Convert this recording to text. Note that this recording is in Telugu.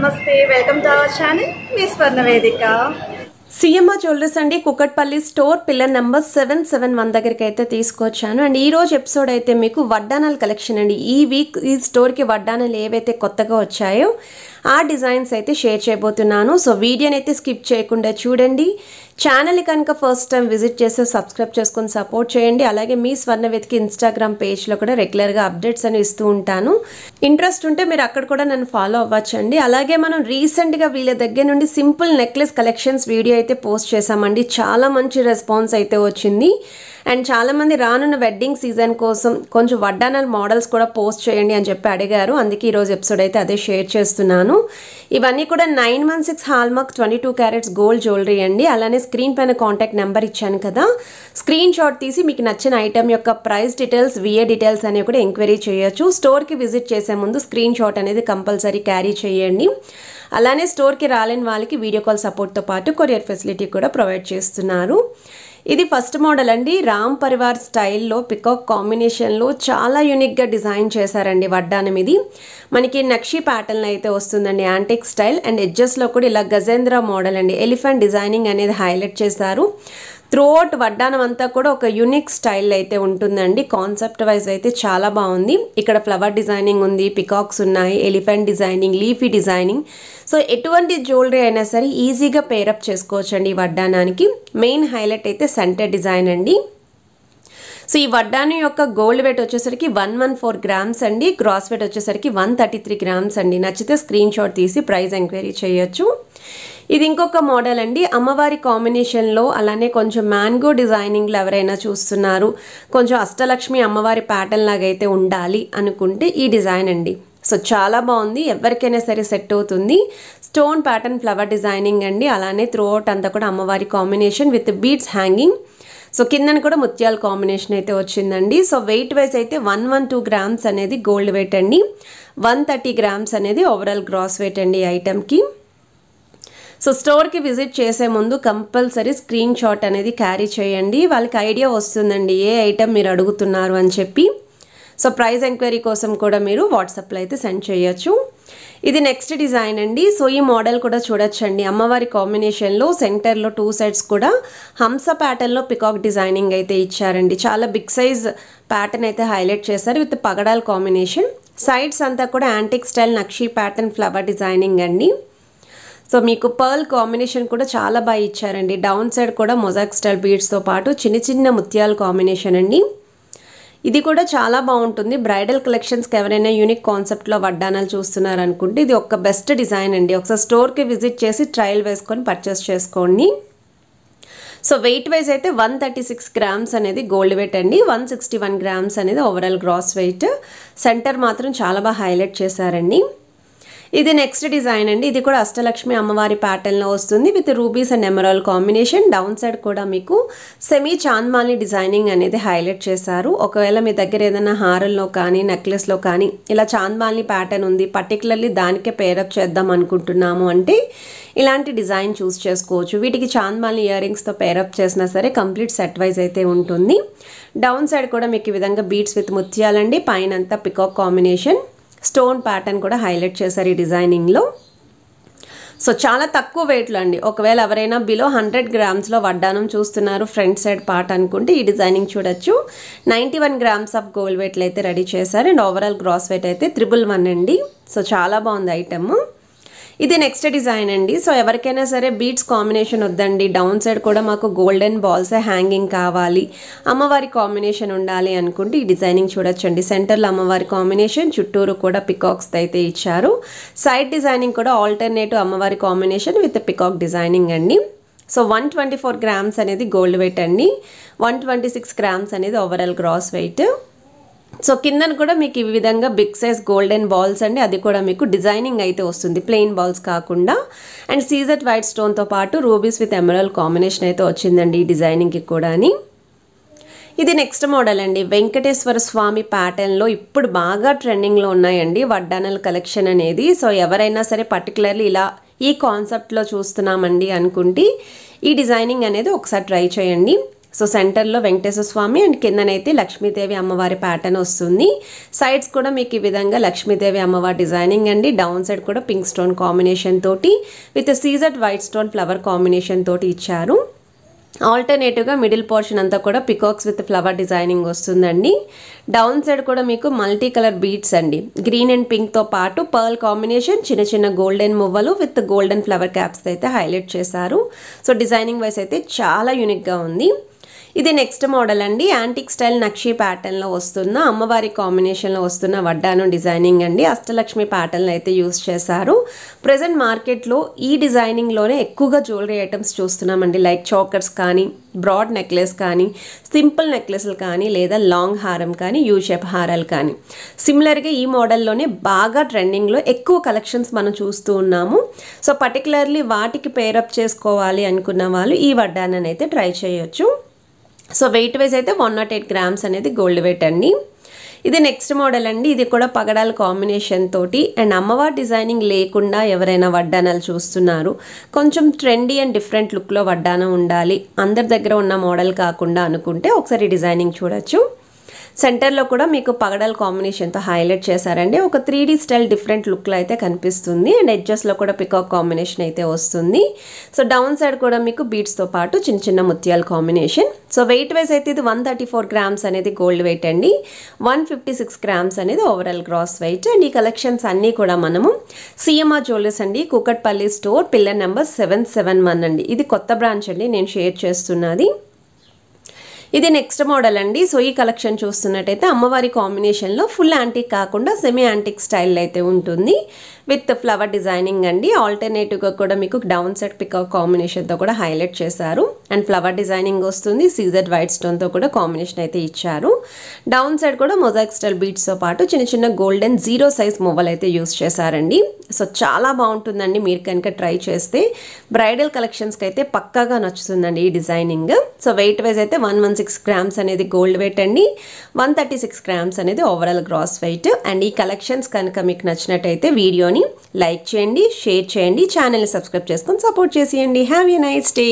నమస్తే వెల్కమ్ టు అవర్ ఛానల్ మీ స్వర్ణ వేదిక సిఎంఆర్ జ్యువెలరీస్ అండి కుకట్పల్లి స్టోర్ పిల్లర్ నెంబర్ 771 దగ్గరికి అయితే తీసుకొచ్చాను. అండ్ ఈ రోజు ఎపిసోడ్ అయితే మీకు వడ్డానాల కలెక్షన్ అండి. ఈ వీక్ ఈ స్టోర్కి వడ్డానాలు ఏవైతే కొత్తగా వచ్చాయో ఆ డిజైన్స్ అయితే షేర్ చేయబోతున్నాను. సో వీడియోని అయితే స్కిప్ చేయకుండా చూడండి. ఛానల్ని కనుక ఫస్ట్ టైం విజిట్ చేస్తే సబ్స్క్రైబ్ చేసుకొని సపోర్ట్ చేయండి. అలాగే మీ స్వర్ణవేదిక ఇన్స్టాగ్రామ్ పేజ్లో కూడా రెగ్యులర్గా అప్డేట్స్ అని ఇస్తూ ఉంటాను. ఇంట్రెస్ట్ ఉంటే మీరు అక్కడ కూడా నన్ను ఫాలో అవ్వచ్చండి. అలాగే మనం రీసెంట్గా వీళ్ళ దగ్గర నుండి సింపుల్ నెక్లెస్ కలెక్షన్స్ వీడియో అయితే పోస్ట్ చేశామండి. చాలా మంచి రెస్పాన్స్ అయితే వచ్చింది. అండ్ చాలామంది రానున్న వెడ్డింగ్ సీజన్ కోసం కొంచెం వడ్డానాల మోడల్స్ కూడా పోస్ట్ చేయండి అని చెప్పి అడిగారు. అందుకే ఈరోజు ఎపిసోడ్ అయితే అదే షేర్ చేస్తున్నాను. ఇవన్నీ కూడా 916 హాల్మార్క్ 22 క్యారెట్స్ గోల్డ్ జ్యువెలరీ అండి. అలానే స్క్రీన్ పైన కాంటాక్ట్ నెంబర్ ఇచ్చాను కదా, స్క్రీన్ షాట్ తీసి మీకు నచ్చిన ఐటమ్ యొక్క ప్రైస్ డీటెయిల్స్ విఏ డీటెయిల్స్ అనేవి కూడా ఎంక్వైరీ చేయొచ్చు. స్టోర్కి విజిట్ చేసే ముందు స్క్రీన్ షాట్ అనేది కంపల్సరీ క్యారీ చేయండి. అలానే స్టోర్కి రాలేని వాళ్ళకి వీడియో కాల్ సపోర్ట్తో పాటు కొరియర్ ఫెసిలిటీ కూడా ప్రొవైడ్ చేస్తున్నారు. ఇది ఫస్ట్ మోడల్ అండి. రామ్ పరివార్ స్టైల్లో పికాక్ కాంబినేషన్లో చాలా యూనిక్గా డిజైన్ చేశారండి. వడ్డానం ఇది మనకి నక్షి ప్యాటర్న్ అయితే వస్తుందండి, యాంటిక్ స్టైల్. అండ్ ఎడ్జెస్లో కూడా ఇలా గజేంద్ర మోడల్ అండి, ఎలిఫెంట్ డిజైనింగ్ అనేది హైలైట్ చేశారు. త్రూఅవుట్ వడ్డానం అంతా కూడా ఒక యూనిక్ స్టైల్ అయితే ఉంటుందండి. కాన్సెప్ట్ వైజ్ అయితే చాలా బాగుంది. ఇక్కడ ఫ్లవర్ డిజైనింగ్ ఉంది, పికాక్స్ ఉన్నాయి, elephant designing, leafy designing. So ఎటువంటి జ్యువెలరీ అయినా సరే ఈజీగా పేరప్ చేసుకోవచ్చండి ఈ వడ్డానానికి. మెయిన్ హైలైట్ అయితే సెంటర్ డిజైన్ అండి. సో ఈ వడ్డానం యొక్క గోల్డ్ వెయిట్ వచ్చేసరికి 114 గ్రామ్స్ అండి. గ్రాస్ వెయిట్ వచ్చేసరికి 133 గ్రామ్స్ అండి. నచ్చితే స్క్రీన్ షాట్ తీసి ప్రైస్ ఎంక్వైరీ చేయొచ్చు. ఇది ఇంకొక మోడల్ అండి, అమ్మవారి కాంబినేషన్లో. అలానే కొంచెం మ్యాంగో డిజైనింగ్లో ఎవరైనా చూస్తున్నారు, కొంచెం అష్టలక్ష్మి అమ్మవారి ప్యాటర్న్ లాగా అయితే ఉండాలి అనుకుంటే ఈ డిజైన్ అండి. సో చాలా బాగుంది, ఎవరికైనా సరే సెట్ అవుతుంది. స్టోన్ ప్యాటర్న్ ఫ్లవర్ డిజైనింగ్ అండి. అలానే త్రూఅవుట్ అంతా కూడా అమ్మవారి combination with beads hanging. So కిందన కూడా ముత్యాల కాంబినేషన్ అయితే వచ్చిందండి. సో వెయిట్ వైజ్ అయితే 112 గ్రామ్స్ అనేది గోల్డ్ వెయిట్ అండి, 130 గ్రామ్స్ అనేది ఓవరాల్ గ్రాస్ వెయిట్ అండి ఈ ఐటమ్కి. సో స్టోర్కి విజిట్ చేసే ముందు కంపల్సరీ స్క్రీన్ షాట్ అనేది క్యారీ చేయండి. వాళ్ళకి ఐడియా వస్తుందండి ఏ ఐటమ్ మీరు అడుగుతున్నారు అని చెప్పి. సో ప్రైస్ ఎంక్వైరీ కోసం కూడా మీరు వాట్సాప్లో అయితే సెండ్ చేయొచ్చు. ఇది నెక్స్ట్ డిజైన్ అండి. సో ఈ మోడల్ కూడా చూడొచ్చండి, అమ్మవారి కాంబినేషన్లో సెంటర్లో 2 సైడ్స్ కూడా హంస ప్యాటర్న్లో పికాక్ డిజైనింగ్ అయితే ఇచ్చారండి. చాలా బిగ్ సైజ్ ప్యాటర్న్ అయితే హైలైట్ చేశారు విత్ పగడాల్ కాంబినేషన్. సైడ్స్ అంతా కూడా యాంటిక్ స్టైల్ నక్షి ప్యాటర్న్ ఫ్లవర్ డిజైనింగ్ అండి. సో మీకు పర్ల్ కాంబినేషన్ కూడా చాలా బాగా ఇచ్చారండి. డౌన్ సైడ్ కూడా మొజాక్ స్టైల్ బీడ్స్తో పాటు చిన్న చిన్న ముత్యాల కాంబినేషన్ అండి. ఇది కూడా చాలా బాగుంటుంది. బ్రైడల్ కలెక్షన్స్కి ఎవరైనా యూనిక్ కాన్సెప్ట్లో వడ్డానాలు చూస్తున్నారు అనుకుంటే ఇది ఒక బెస్ట్ డిజైన్ అండి. ఒకసారి స్టోర్కి విజిట్ చేసి ట్రయల్ వేసుకొని పర్చేస్ చేసుకోండి. సో వెయిట్ వైజ్ అయితే 136 గ్రామ్స్ అనేది గోల్డ్ వెయిట్ అండి, 161 గ్రామ్స్ అనేది ఓవరాల్ గ్రాస్ వెయిట్. సెంటర్ మాత్రం చాలా బాగా హైలైట్ చేశారండి. ఇది నెక్స్ట్ డిజైన్ అండి. ఇది కూడా అష్టలక్ష్మి అమ్మవారి ప్యాటర్న్లో వస్తుంది with rubies and emerald combination. Down side కూడా మీకు సెమీ చాంద్మాలి డిజైనింగ్ అనేది హైలైట్ చేశారు. ఒకవేళ మీ దగ్గర ఏదైనా హారంలో కానీ నెక్లెస్లో కానీ ఇలా చాంద్మాలి ప్యాటర్న్ ఉంది, పర్టికులర్లీ దానికే పేరప్ చేద్దాం అనుకుంటున్నాము అంటే ఇలాంటి డిజైన్ చూస్ చేసుకోవచ్చు. వీటికి చాంద్మాలి ఇయర్ రింగ్స్తో పేరప్ చేసినా సరే కంప్లీట్ సెట్ వైజ్ అయితే ఉంటుంది. డౌన్ సైడ్ కూడా మీకు ఈ విధంగా బీడ్స్ విత్ ముత్యాలండి, పైన అంతా పికాక్ కాంబినేషన్, స్టోన్ ప్యాటర్న్ కూడా హైలైట్ చేశారు ఈ డిజైనింగ్లో. సో చాలా తక్కువ వెయిట్లో అండి. ఒకవేళ ఎవరైనా బిలో 100 గ్రామ్స్లో వడ్డానం చూస్తున్నారు ఫ్రంట్ సైడ్ పార్ట్ అనుకుంటే ఈ డిజైనింగ్ చూడొచ్చు. 91 గ్రామ్స్ ఆఫ్ గోల్డ్ వెయిట్లు అయితే రెడీ చేశారు. అండ్ ఓవరాల్ గ్రాస్ వెయిట్ అయితే 111 అండి. సో చాలా బాగుంది ఐటమ్. ఇది నెక్స్ట్ డిజైన్ అండి. సో ఎవరికైనా సరే బీడ్స్ కాంబినేషన్ వద్దండి, డౌన్ సైడ్ కూడా మాకు గోల్డెన్ బాల్సే హ్యాంగింగ్ కావాలి, అమ్మవారి కాంబినేషన్ ఉండాలి అనుకుంటే ఈ డిజైనింగ్ చూడొచ్చండి. సెంటర్లో అమ్మవారి కాంబినేషన్, చుట్టూరు కూడా పికాక్స్ అయితే ఇచ్చారు. సైడ్ డిజైనింగ్ కూడా ఆల్టర్నేటివ్ అమ్మవారి కాంబినేషన్ విత్ పికాక్ డిజైనింగ్ అండి. సో 124 గ్రామ్స్ అనేది గోల్డ్ వెయిట్ అండి, 126 గ్రామ్స్ అనేది ఓవరాల్ గ్రాస్ వెయిట్. సో కిందన కూడా మీకు ఈ విధంగా బిగ్ సైజ్ గోల్డెన్ బాల్స్ అండి, అది కూడా మీకు డిజైనింగ్ అయితే వస్తుంది, ప్లెయిన్ బాల్స్ కాకుండా. అండ్ సీజెడ్ వైట్ స్టోన్తో పాటు రూబీస్ విత్ ఎమరాల్డ్ కాంబినేషన్ అయితే వచ్చిందండి ఈ డిజైనింగ్కి కూడా. ఇది నెక్స్ట్ మోడల్ అండి, వెంకటేశ్వర స్వామి ప్యాటర్న్లో ఇప్పుడు బాగా ట్రెండింగ్లో ఉన్నాయండి వడ్డానాల కలెక్షన్ అనేది. సో ఎవరైనా సరే పర్టికులర్లీ ఇలా ఈ కాన్సెప్ట్లో చూస్తున్నామండి అనుకుంటే ఈ డిజైనింగ్ అనేది ఒకసారి ట్రై చేయండి. సో సెంటర్లో వెంకటేశ్వర స్వామి అండ్ కిందనైతే లక్ష్మీదేవి అమ్మవారి ప్యాటర్న్ వస్తుంది. సైడ్స్ కూడా మీకు ఈ విధంగా లక్ష్మీదేవి అమ్మవారి డిజైనింగ్ అండి. డౌన్ సైడ్ కూడా పింక్ స్టోన్ కాంబినేషన్ తోటి విత్ సీజర్డ్ వైట్ స్టోన్ ఫ్లవర్ కాంబినేషన్ తోటి ఇచ్చారు. ఆల్టర్నేటివ్గా మిడిల్ పోర్షన్ అంతా కూడా పికాక్స్ విత్ ఫ్లవర్ డిజైనింగ్ వస్తుందండి. డౌన్ సైడ్ కూడా మీకు మల్టీ కలర్ బీడ్స్ అండి, గ్రీన్ అండ్ పింక్తో పాటు పర్ల్ కాంబినేషన్, చిన్న చిన్న గోల్డెన్ మువ్వలు విత్ గోల్డెన్ ఫ్లవర్ క్యాప్స్ అయితే హైలైట్ చేశారు. సో డిజైనింగ్ వైస్ అయితే చాలా యూనిక్గా ఉంది. ఇది నెక్స్ట్ మోడల్ అండి. యాంటిక్ స్టైల్ నక్షి ప్యాటర్న్లో వస్తున్న అమ్మవారి కాంబినేషన్లో వస్తున్న వడ్డానం డిజైనింగ్ అండి. అష్టలక్ష్మి ప్యాటర్న్ అయితే యూస్ చేశారు. ప్రజెంట్ మార్కెట్లో ఈ డిజైనింగ్లోనే ఎక్కువగా జ్యువెలరీ ఐటమ్స్ చూస్తున్నామండి. లైక్ చోకర్స్ కానీ, బ్రాడ్ నెక్లెస్ కానీ, సింపుల్ నెక్లెస్లు కానీ, లేదా లాంగ్ హారం కానీ, యూ షేప్ హారాలు కానీ. సిమిలర్గా ఈ మోడల్లోనే బాగా ట్రెండింగ్లో ఎక్కువ కలెక్షన్స్ మనం చూస్తూ ఉన్నాము. సో పర్టికులర్లీ వాటికి పేరప్ చేసుకోవాలి అనుకున్న వాళ్ళు ఈ వడ్డానాన్ని అయితే ట్రై చేయొచ్చు. సో వెయిట్ వైజ్ అయితే 108 గ్రామ్స్ అనేది గోల్డ్ వెయిట్ అండి. ఇది నెక్స్ట్ మోడల్ అండి. ఇది కూడా పగడాల కాంబినేషన్ తోటి అండ్ అమ్మవారి డిజైనింగ్ లేకుండా ఎవరైనా వడ్డానాలు చూస్తున్నారు, కొంచెం ట్రెండీ అండ్ డిఫరెంట్ లుక్లో వడ్డానం ఉండాలి, అందరి దగ్గర ఉన్న మోడల్ కాకుండా అనుకుంటే ఒకసారి డిజైనింగ్ చూడొచ్చు. సెంటర్లో కూడా మీకు పగడాల కాంబినేషన్తో హైలైట్ చేశారండి. ఒక 3D స్టైల్ డిఫరెంట్ లుక్లో అయితే కనిపిస్తుంది అండ్ ఎడ్జెస్లో కూడా పికాక్ కాంబినేషన్ అయితే వస్తుంది. సో డౌన్ సైడ్ కూడా మీకు బీడ్స్తో పాటు చిన్న చిన్న ముత్యాల కాంబినేషన్. సో వెయిట్ వైజ్ అయితే ఇది 134 గ్రామ్స్ అనేది గోల్డ్ వెయిట్ అండి. 156 గ్రామ్స్ అనేది ఓవరాల్ గ్రాస్ వెయిట్. అండ్ ఈ కలెక్షన్స్ అన్నీ కూడా మనము సిఎంఆర్ జ్యువెలర్స్ అండి, కూకట్పల్లి స్టోర్, పిల్లర్ నెంబర్ 771 అండి. ఇది కొత్త బ్రాంచ్ అండి నేను షేర్ చేస్తున్నది. ఇది నెక్స్ట్ మోడల్ అండి. సో ఈ కలెక్షన్ చూస్తున్నట్టయితే అమ్మవారి కాంబినేషన్లో ఫుల్ యాంటిక్ కాకుండా సెమీ యాంటిక్ స్టైల్ అయితే ఉంటుంది విత్ ఫ్లవర్ డిజైనింగ్ అండి. ఆల్టర్నేటివ్గా కూడా మీకు డౌన్ సైడ్ పికాక్ కాంబినేషన్తో కూడా హైలైట్ చేశారు అండ్ ఫ్లవర్ డిజైనింగ్ వస్తుంది. సీజర్డ్ వైట్ స్టోన్తో కూడా కాంబినేషన్ అయితే ఇచ్చారు. డౌన్ సైడ్ కూడా మొజాయిక్ స్టైల్ బీడ్స్తో పాటు చిన్న చిన్న గోల్డెన్ 0 సైజ్ మువ్వలు అయితే యూస్ చేశారండి. సో చాలా బాగుంటుందండి. మీరు కనుక ట్రై చేస్తే బ్రైడల్ కలెక్షన్స్కి అయితే పక్కాగా నచ్చుతుందండి ఈ డిజైనింగ్. సో వెయిట్ వైజ్ అయితే 116 గ్రామ్స్ అనేది గోల్డ్ వెయిట్ అండి. 136 గ్రామ్స్ అనేది ఓవరాల్ గ్రాస్ వెయిట్. అండ్ ఈ కలెక్షన్స్ కనుక మీకు నచ్చినట్టయితే వీడియోని లైక్ చేయండి, షేర్ చేయండి, ఛానల్ని సబ్స్క్రైబ్ చేసుకొని సపోర్ట్ చేసేయండి. Have a nice day.